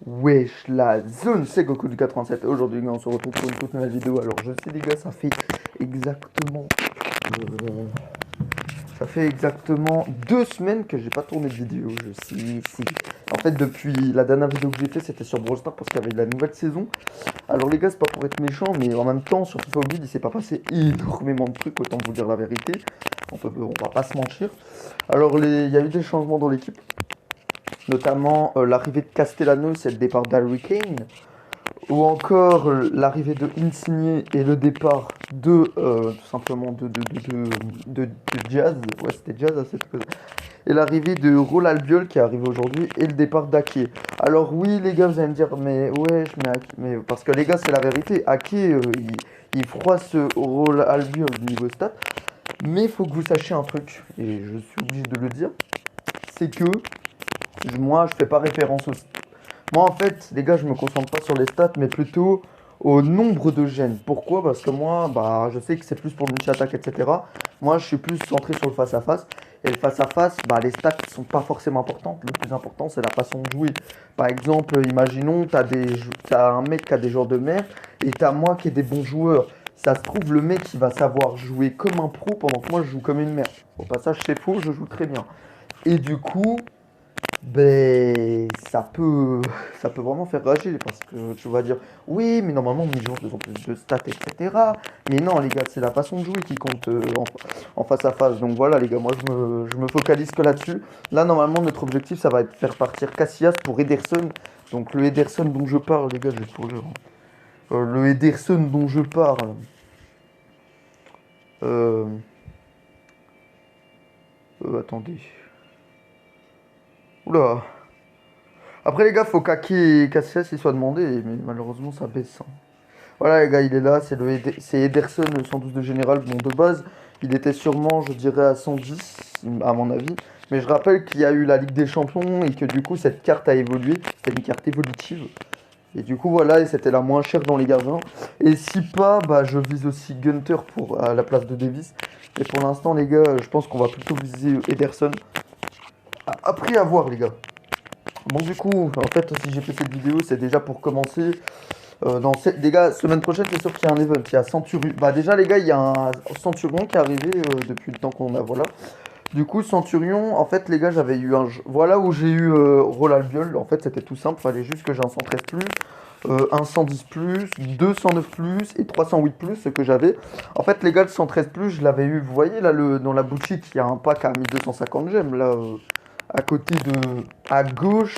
Wesh, la zone, c'est Goku du 87. Aujourd'hui, on se retrouve pour une toute nouvelle vidéo. Alors, je sais, les gars, exactement. euh, ça fait exactement 2 semaines que j'ai pas tourné de vidéo. Je sais, si. En fait, depuis la dernière vidéo que j'ai fait, c'était sur Brawl Stars parce qu'il y avait la nouvelle saison. Alors, les gars, c'est pas pour être méchant, mais en même temps, sur FIFA Mobile, il s'est pas passé énormément de trucs, autant vous dire la vérité. On va pas se mentir. Alors, il y a eu des changements dans l'équipe. Notamment l'arrivée de Castellanos et le départ d'Harry Kane, ou encore l'arrivée de Insigne et le départ de tout simplement de Jazz, ouais c'était Jazz à cette chose, et l'arrivée de Raul Albiol qui est arrivé aujourd'hui et le départ d'Ake. Alors oui les gars vous allez me dire mais ouais mais parce que les gars c'est la vérité, Ake il froisse Raul Albiol niveau stat, mais il faut que vous sachiez un truc et je suis obligé de le dire, c'est que moi, je fais pas référence aux... Moi, en fait, les gars, je me concentre pas sur les stats, mais plutôt au nombre de gènes. Pourquoi? Parce que moi, bah, je sais que c'est plus pour le multi-attaque, etc. Moi, je suis plus centré sur le face-à-face. Et le face-à-face, bah, les stats sont pas forcément importantes. Le plus important, c'est la façon de jouer. Par exemple, imaginons, t'as un mec qui a des joueurs de merde, et t'as moi qui ai des bons joueurs. Ça se trouve, le mec, il va savoir jouer comme un pro, pendant que moi, je joue comme une merde. Au passage, c'est faux, je joue très bien. Et du coup, ben, ça peut vraiment faire rager parce que tu vas dire, oui, mais normalement mes joueurs ont plus de stats, etc. Mais non, les gars, c'est la façon de jouer qui compte en face à face. Donc voilà, les gars, moi je me focalise que là-dessus. Là, normalement, notre objectif, ça va être de faire partir Casillas pour Ederson. Donc le Ederson dont je parle, les gars, je vais pour le Ederson dont je parle. Euh, attendez. Oula. Après, les gars, faut qu'Aki et Casillas ils soient demandés, mais malheureusement, ça baisse, hein. Voilà, les gars, il est là, c'est Ederson, le 112 de général. Bon, de base, il était sûrement, je dirais, à 110, à mon avis. Mais je rappelle qu'il y a eu la Ligue des Champions et que du coup, cette carte a évolué. C'était une carte évolutive. Et du coup, voilà, et c'était la moins chère dans les gardiens. Et si pas, bah, je vise aussi Gunter pour, à la place de Davis. Et pour l'instant, les gars, je pense qu'on va plutôt viser Ederson. Après, à voir, les gars. Bon, du coup, en fait, si j'ai fait cette vidéo, c'est déjà pour commencer. Les gars, semaine prochaine, c'est sûr qu'il y a un event. Il y a Centurion. Bah, déjà, les gars, il y a un Centurion qui est arrivé depuis le temps qu'on a. Voilà. Du coup, Centurion, en fait, les gars, j'avais eu un. Voilà où j'ai eu Roll Albiol. En fait, c'était tout simple. Fallait juste que j'ai un 113 plus, un 110 plus, 209 plus et 308 plus, ce que j'avais. En fait, les gars, le 113 plus, je l'avais eu. Vous voyez, là, dans la boutique, il y a un pack à 1250 gemmes. Là, à côté de. À gauche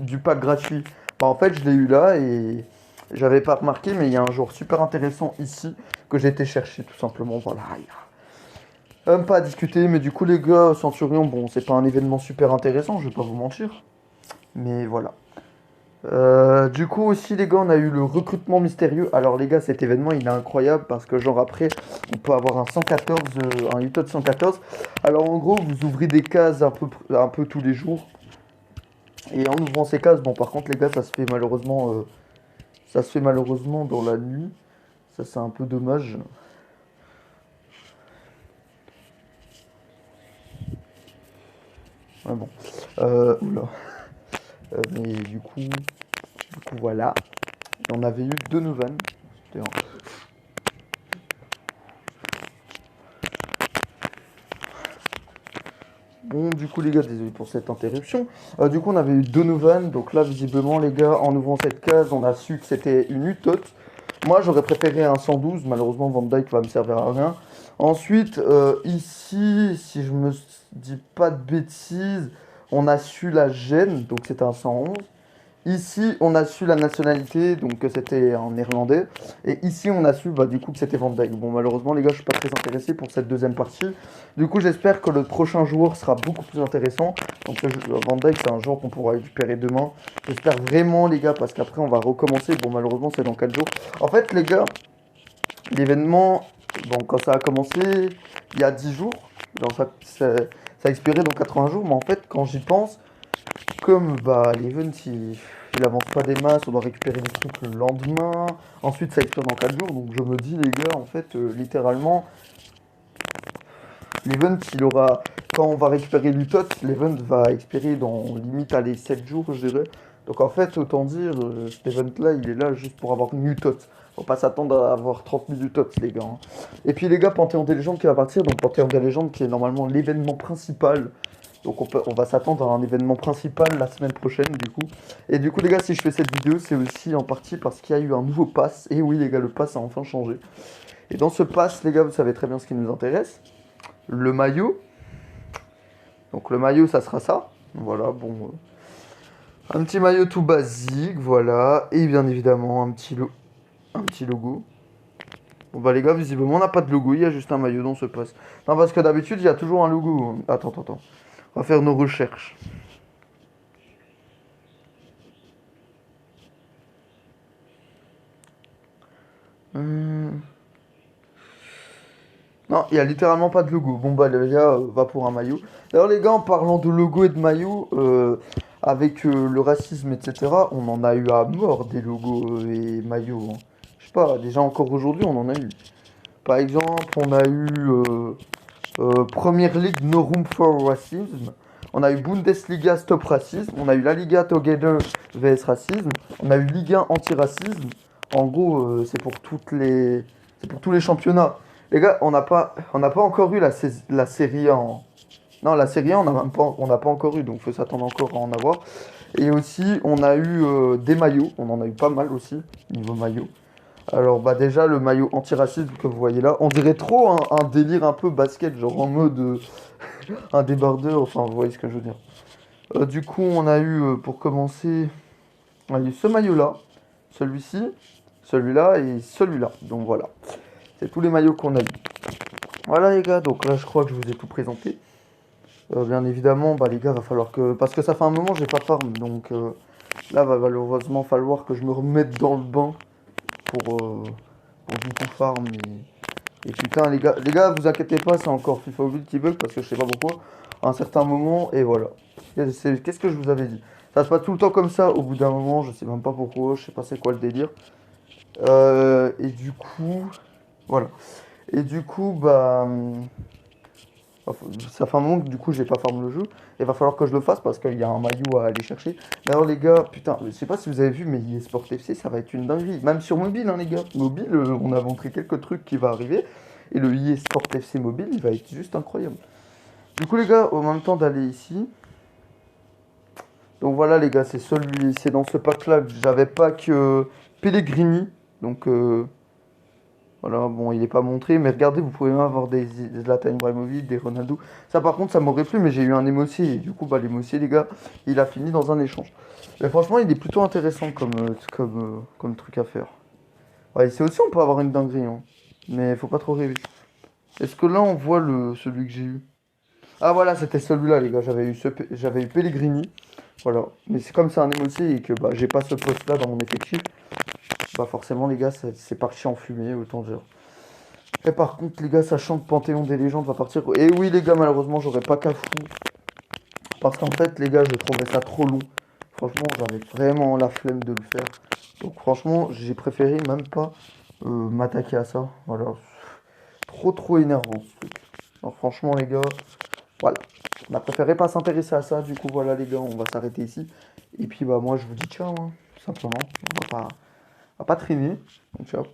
du pack gratuit. Bah, en fait, je l'ai eu là et. J'avais pas remarqué, mais il y a un joueur super intéressant ici que j'ai été chercher tout simplement. Voilà, il y a même pas à discuter. Mais du coup, les gars, Centurion, bon, c'est pas un événement super intéressant, je vais pas vous mentir. Mais voilà. Du coup aussi les gars on a eu le recrutement mystérieux. Alors les gars cet événement il est incroyable parce que genre après on peut avoir un 114, un UTOT 114. Alors en gros vous ouvrez des cases un peu tous les jours. Et en ouvrant ces cases, bon par contre les gars ça se fait malheureusement dans la nuit. Ça c'est un peu dommage. Ouais, bon. Oula. Mais du coup voilà. Et on avait eu deux nouvelles. Bon, du coup, les gars, désolé pour cette interruption. Du coup, on avait eu Donovan. Donc là, visiblement, les gars, en ouvrant cette case, on a su que c'était une UTOT. Moi, j'aurais préféré un 112. Malheureusement, Van Dyke va me servir à rien. Ensuite, ici, si je me dis pas de bêtises, on a su la gêne. Donc c'était un 111. Ici, on a su la nationalité, donc que c'était en néerlandais. Et ici, on a su bah, du coup que c'était Van Dijk. Bon, malheureusement, les gars, je suis pas très intéressé pour cette deuxième partie. Du coup, j'espère que le prochain joueur sera beaucoup plus intéressant. Donc, Van Dijk, c'est un joueur qu'on pourra récupérer demain. J'espère vraiment, les gars, parce qu'après, on va recommencer. Bon, malheureusement, c'est dans 4 jours. En fait, les gars, l'événement, bon, quand ça a commencé, il y a 10 jours, genre ça a expiré dans 80 jours, mais en fait, quand j'y pense, comme bah, l'event il avance pas des masses, on doit récupérer des trucs le lendemain. Ensuite, ça expire dans 4 jours. Donc, je me dis, les gars, en fait, littéralement, l'event, il aura. Quand on va récupérer l'UTOT, l'event va expirer dans limite à les 7 jours, je dirais. Donc en fait, autant dire, cet event-là, il est là juste pour avoir une utot. Faut pas s'attendre à avoir 30 000 utots, les gars, hein. Et puis les gars, Panthéon des légendes qui va partir, donc Panthéon des légendes qui est normalement l'événement principal. Donc on va s'attendre à un événement principal la semaine prochaine du coup. Et du coup les gars, si je fais cette vidéo, c'est aussi en partie parce qu'il y a eu un nouveau pass. Et oui les gars, le pass a enfin changé. Et dans ce pass, les gars, vous savez très bien ce qui nous intéresse. Le maillot. Donc le maillot, ça sera ça. Voilà, bon. Un petit maillot tout basique, voilà. Et bien évidemment, un petit logo. Bon bah les gars, visiblement, on n'a pas de logo, il y a juste un maillot dans ce pass. Non, parce que d'habitude, il y a toujours un logo. Attends. On va faire nos recherches. Non, il y a littéralement pas de logo. Bon bah les gars, va pour un maillot. D'ailleurs les gars, en parlant de logo et de maillot, avec le racisme, etc., on en a eu à mort des logos et maillots, hein. Je sais pas, déjà encore aujourd'hui, on en a eu. Par exemple, on a eu Premier League No Room for Racism. On a eu Bundesliga Stop Racisme. On a eu la Liga Together vs Racisme. On a eu Ligue 1 Anti-Racisme. En gros, c'est pour tous les championnats. Les gars, on n'a pas encore eu la série A en... Non, la série A, on n'a pas encore eu, donc il faut s'attendre encore à en avoir. Et aussi, on a eu des maillots. On en a eu pas mal aussi, niveau maillot. Alors bah déjà le maillot antiraciste que vous voyez là, on dirait trop un délire un peu basket, genre en mode un débardeur, enfin vous voyez ce que je veux dire. Du coup on a eu pour commencer, on a eu ce maillot là, celui-ci, celui-là et celui-là. Donc voilà, c'est tous les maillots qu'on a eu. Voilà les gars, donc là je crois que je vous ai tout présenté. Bien évidemment, bah les gars, va falloir que... Parce que ça fait un moment que j'ai pas farm, donc là va malheureusement falloir que je me remette dans le bain pour du coup farm et putain les gars vous inquiétez pas, c'est encore FIFA Mobile qui bug parce que je sais pas pourquoi à un certain moment et voilà. Qu'est-ce que je vous avais dit? Ça se passe tout le temps comme ça au bout d'un moment, je sais même pas pourquoi, je sais pas c'est quoi le délire. Et du coup voilà. Et du coup bah ça fait un moment que du coup j'ai pas farm le jeu. Il va falloir que je le fasse parce qu'il y a un maillot à aller chercher. D'ailleurs les gars, putain, je sais pas si vous avez vu mais eSport FC ça va être une dinguerie. Même sur mobile hein les gars. Mobile, on a montré quelques trucs qui vont arriver. Et le eSport FC mobile il va être juste incroyable. Du coup les gars, au même temps d'aller ici. Donc voilà les gars, c'est dans ce pack là que j'avais pas que Pellegrini. Donc voilà, bon, il n'est pas montré, mais regardez, vous pouvez même avoir des Zlatan Ibrahimovic, des Ronaldo. Ça, par contre, ça m'aurait plu, mais j'ai eu un émotier. Et du coup, bah, l'émotier, les gars, il a fini dans un échange. Mais franchement, il est plutôt intéressant comme truc à faire. Ouais, ici aussi, on peut avoir une dinguerie, hein. Mais faut pas trop rêver. Est-ce que là, on voit celui que j'ai eu? Ah, voilà, c'était celui-là, les gars. J'avais eu Pellegrini. Voilà. Mais c'est comme c'est un émotier et que bah, j'ai pas ce poste-là dans mon effectif. Bah, forcément, les gars, c'est parti en fumée, autant dire. Et par contre, les gars, sachant que Panthéon des légendes va partir. Et oui, les gars, malheureusement, j'aurais pas qu'à fou. Parce qu'en fait, les gars, je trouvais ça trop long. Franchement, j'avais vraiment la flemme de le faire. Donc, franchement, j'ai préféré même pas m'attaquer à ça. Voilà. Trop énervant ce truc. Alors, franchement, les gars, voilà. On a préféré pas s'intéresser à ça. Du coup, voilà, les gars, on va s'arrêter ici. Et puis, bah, moi, je vous dis ciao, hein, tout simplement. On va pas traîner. Donc, ciao.